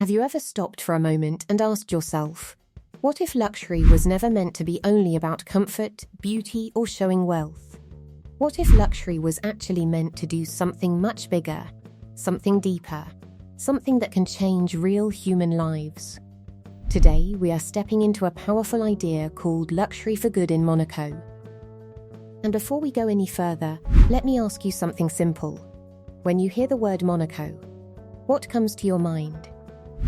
Have you ever stopped for a moment and asked yourself, what if luxury was never meant to be only about comfort, beauty, or showing wealth? What if luxury was actually meant to do something much bigger, something deeper, something that can change real human lives? Today, we are stepping into a powerful idea called luxury for good in Monaco. And before we go any further, let me ask you something simple. When you hear the word Monaco, what comes to your mind?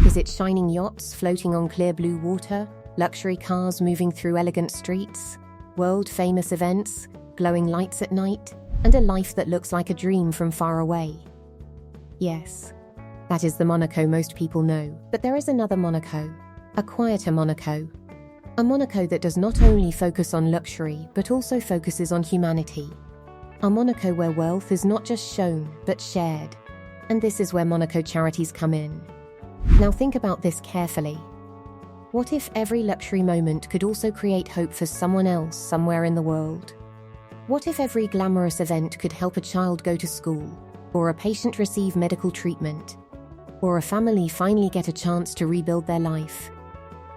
Is it shining yachts floating on clear blue water, luxury cars moving through elegant streets, world-famous events, glowing lights at night, and a life that looks like a dream from far away? Yes, that is the Monaco most people know, but there is another Monaco, a quieter Monaco. A Monaco that does not only focus on luxury, but also focuses on humanity. A Monaco where wealth is not just shown, but shared. And this is where Monaco Charities come in. Now think about this carefully. What if every luxury moment could also create hope for someone else somewhere in the world? What if every glamorous event could help a child go to school, or a patient receive medical treatment, or a family finally get a chance to rebuild their life?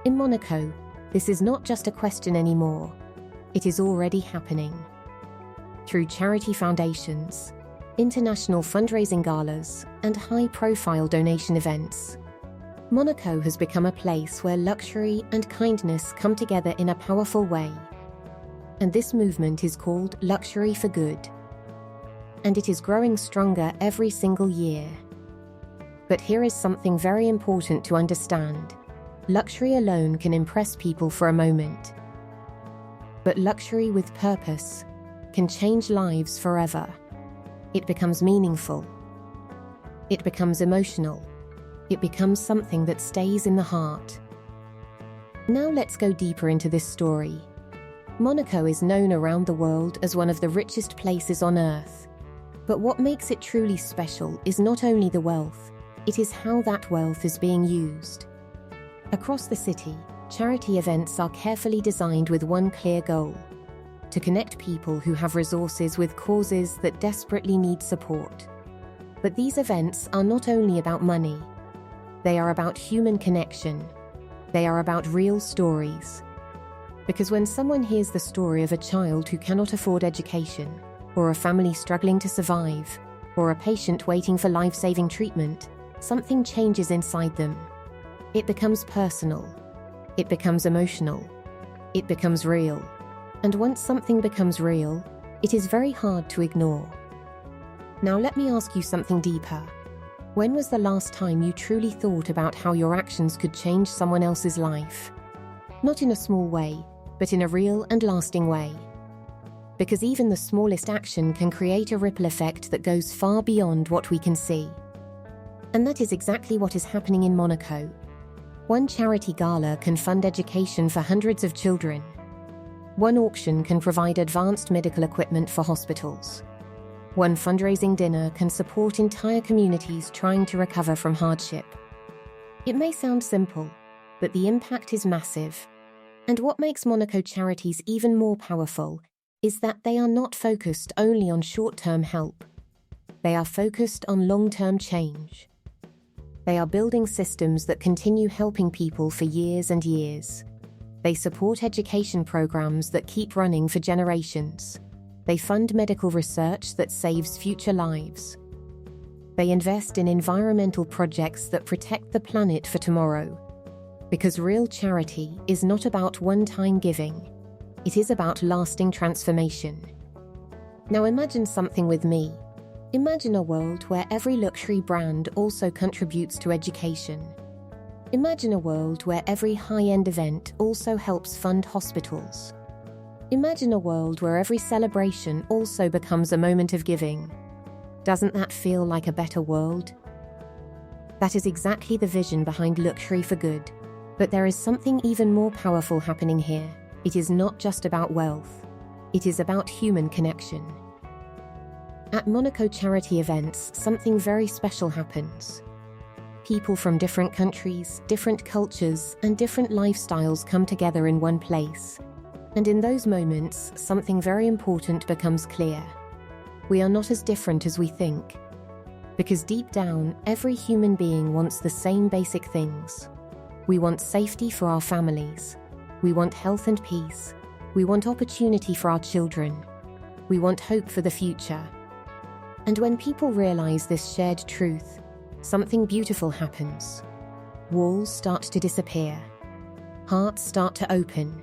In Monaco, this is not just a question anymore. It is already happening. Through charity foundations, international fundraising galas, and high-profile donation events, Monaco has become a place where luxury and kindness come together in a powerful way. And this movement is called Luxury for Good. And it is growing stronger every single year. But here is something very important to understand. Luxury alone can impress people for a moment. But luxury with purpose can change lives forever. It becomes meaningful. It becomes emotional. It becomes something that stays in the heart. Now let's go deeper into this story. Monaco is known around the world as one of the richest places on earth. But what makes it truly special is not only the wealth, it is how that wealth is being used. Across the city, charity events are carefully designed with one clear goal: to connect people who have resources with causes that desperately need support. But these events are not only about money. They are about human connection. They are about real stories. Because when someone hears the story of a child who cannot afford education, or a family struggling to survive, or a patient waiting for life-saving treatment, something changes inside them. It becomes personal. It becomes emotional. It becomes real. And once something becomes real, it is very hard to ignore. Now let me ask you something deeper. When was the last time you truly thought about how your actions could change someone else's life? Not in a small way, but in a real and lasting way. Because even the smallest action can create a ripple effect that goes far beyond what we can see. And that is exactly what is happening in Monaco. One charity gala can fund education for hundreds of children. One auction can provide advanced medical equipment for hospitals. One fundraising dinner can support entire communities trying to recover from hardship. It may sound simple, but the impact is massive. And what makes Monaco Charities even more powerful is that they are not focused only on short-term help. They are focused on long-term change. They are building systems that continue helping people for years and years. They support education programs that keep running for generations. They fund medical research that saves future lives. They invest in environmental projects that protect the planet for tomorrow. Because real charity is not about one-time giving. It is about lasting transformation. Now imagine something with me. Imagine a world where every luxury brand also contributes to education. Imagine a world where every high-end event also helps fund hospitals. Imagine a world where every celebration also becomes a moment of giving. Doesn't that feel like a better world? That is exactly the vision behind Luxury for Good. But there is something even more powerful happening here. It is not just about wealth. It is about human connection. At Monaco charity events, something very special happens. People from different countries, different cultures, and different lifestyles come together in one place. And in those moments, something very important becomes clear. We are not as different as we think. Because deep down, every human being wants the same basic things. We want safety for our families. We want health and peace. We want opportunity for our children. We want hope for the future. And when people realize this shared truth, something beautiful happens. Walls start to disappear. Hearts start to open.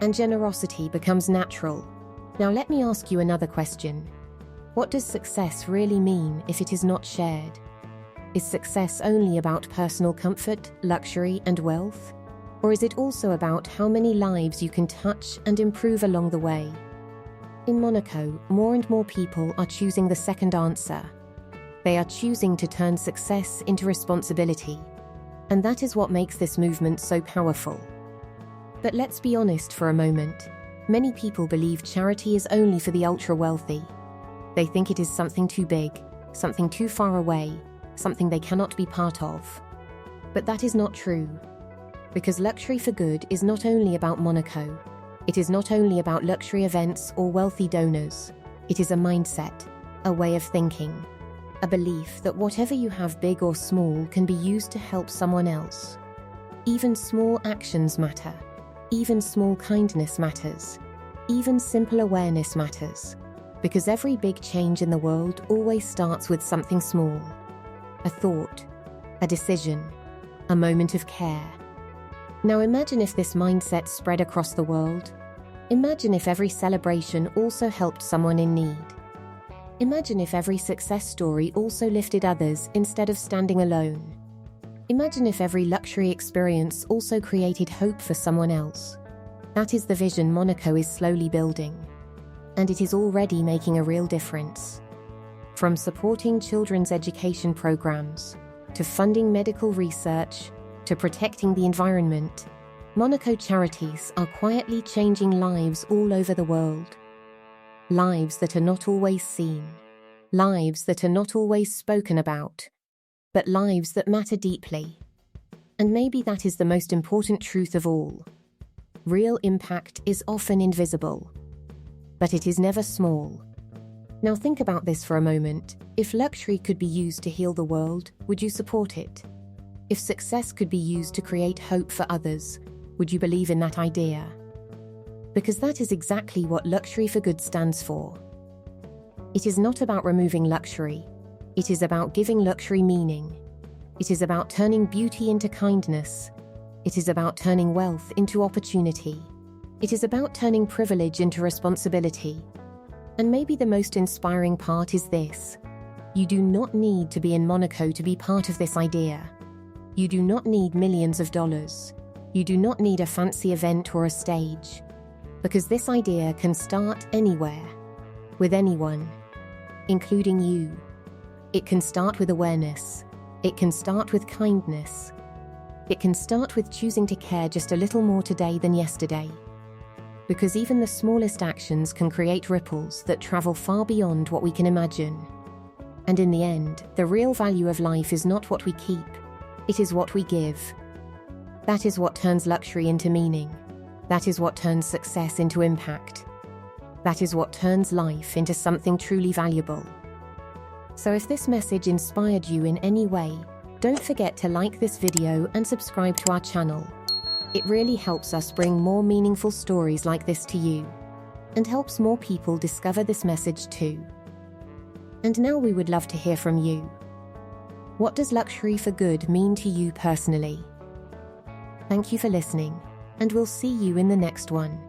And generosity becomes natural. Now let me ask you another question. What does success really mean if it is not shared? Is success only about personal comfort, luxury, and wealth? Or is it also about how many lives you can touch and improve along the way? In Monaco, more and more people are choosing the second answer. They are choosing to turn success into responsibility. And that is what makes this movement so powerful. But let's be honest for a moment. Many people believe charity is only for the ultra-wealthy. They think it is something too big, something too far away, something they cannot be part of. But that is not true. Because Luxury for Good is not only about Monaco. It is not only about luxury events or wealthy donors. It is a mindset, a way of thinking, a belief that whatever you have, big or small, can be used to help someone else. Even small actions matter. Even small kindness matters. Even simple awareness matters. Because every big change in the world always starts with something small. A thought, a decision, a moment of care. Now imagine if this mindset spread across the world. Imagine if every celebration also helped someone in need. Imagine if every success story also lifted others instead of standing alone. Imagine if every luxury experience also created hope for someone else. That is the vision Monaco is slowly building. And it is already making a real difference. From supporting children's education programs, to funding medical research, to protecting the environment, Monaco Charities are quietly changing lives all over the world. Lives that are not always seen. Lives that are not always spoken about. But lives that matter deeply. And maybe that is the most important truth of all. Real impact is often invisible. But it is never small. Now think about this for a moment. If luxury could be used to heal the world, would you support it? If success could be used to create hope for others, would you believe in that idea? Because that is exactly what Luxury for Good stands for. It is not about removing luxury. It is about giving luxury meaning. It is about turning beauty into kindness. It is about turning wealth into opportunity. It is about turning privilege into responsibility. And maybe the most inspiring part is this. You do not need to be in Monaco to be part of this idea. You do not need millions of dollars. You do not need a fancy event or a stage. Because this idea can start anywhere, with anyone, including you. It can start with awareness. It can start with kindness. It can start with choosing to care just a little more today than yesterday. Because even the smallest actions can create ripples that travel far beyond what we can imagine. And in the end, the real value of life is not what we keep, it is what we give. That is what turns luxury into meaning. That is what turns success into impact. That is what turns life into something truly valuable. So if this message inspired you in any way, don't forget to like this video and subscribe to our channel. It really helps us bring more meaningful stories like this to you, and helps more people discover this message too. And now we would love to hear from you. What does Luxury for Good mean to you personally? Thank you for listening, and we'll see you in the next one.